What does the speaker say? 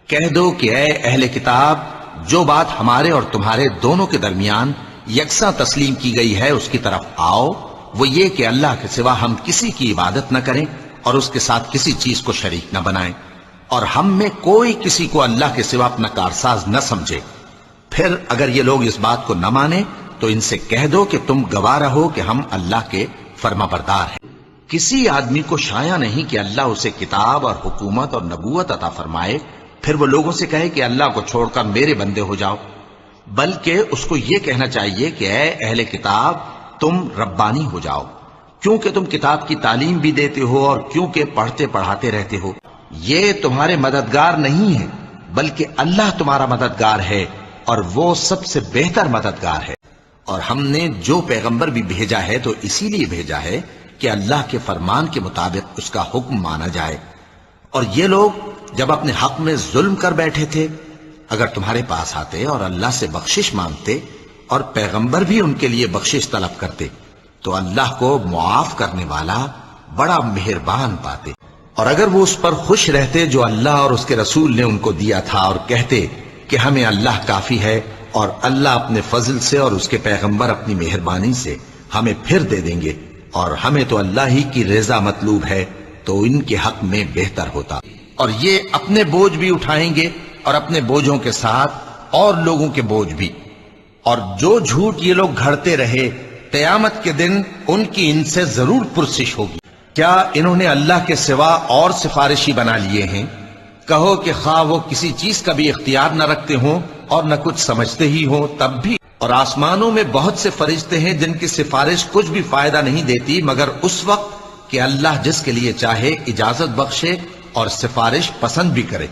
کہہ دو کہ اے اہل کتاب، جو بات ہمارے اور تمہارے دونوں کے درمیان یکساں تسلیم کی گئی ہے اس کی طرف آؤ، وہ یہ کہ اللہ کے سوا ہم کسی کی عبادت نہ کریں اور اس کے ساتھ کسی چیز کو شریک نہ بنائیں، اور ہم میں کوئی کسی کو اللہ کے سوا اپنا کارساز نہ سمجھے۔ پھر اگر یہ لوگ اس بات کو نہ مانیں تو ان سے کہہ دو کہ تم گواہ رہو کہ ہم اللہ کے فرما بردار ہیں۔ کسی آدمی کو شایع نہیں کہ اللہ اسے کتاب اور حکومت اور نبوت عطا فرمائے، پھر وہ لوگوں سے کہے کہ اللہ کو چھوڑ کر میرے بندے ہو جاؤ، بلکہ اس کو یہ کہنا چاہیے کہ اے اہل کتاب، تم ربانی ہو جاؤ، کیونکہ تم کتاب کی تعلیم بھی دیتے ہو اور کیونکہ پڑھتے پڑھاتے رہتے ہو۔ یہ تمہارے مددگار نہیں ہے بلکہ اللہ تمہارا مددگار ہے، اور وہ سب سے بہتر مددگار ہے۔ اور ہم نے جو پیغمبر بھی بھیجا ہے تو اسی لیے بھیجا ہے کہ اللہ کے فرمان کے مطابق اس کا حکم مانا جائے۔ اور یہ لوگ جب اپنے حق میں ظلم کر بیٹھے تھے، اگر تمہارے پاس آتے اور اللہ سے بخشش مانگتے اور پیغمبر بھی ان کے لیے بخشش طلب کرتے تو اللہ کو معاف کرنے والا بڑا مہربان پاتے، اور اگر وہ اس پر خوش رہتے جو اللہ اور اس کے رسول نے ان کو دیا تھا، اور کہتے کہ ہمیں اللہ کافی ہے اور اللہ اپنے فضل سے اور اس کے پیغمبر اپنی مہربانی سے ہمیں پھر دے دیں گے، اور ہمیں تو اللہ ہی کی رضا مطلوب ہے، تو ان کے حق میں بہتر ہوتا۔ اور یہ اپنے بوجھ بھی اٹھائیں گے اور اپنے بوجھوں کے ساتھ اور لوگوں کے بوجھ بھی، اور جو جھوٹ یہ لوگ گھڑتے رہے قیامت کے دن ان کی ان سے ضرور پرسش ہوگی۔ کیا انہوں نے اللہ کے سوا اور سفارشی بنا لیے ہیں؟ کہو کہ خواہ وہ کسی چیز کا بھی اختیار نہ رکھتے ہوں اور نہ کچھ سمجھتے ہی ہوں تب بھی، اور آسمانوں میں بہت سے فرشتے ہیں جن کی سفارش کچھ بھی فائدہ نہیں دیتی مگر اس وقت کہ اللہ جس کے لیے چاہے اجازت بخشے اور سفارش پسند بھی کرے۔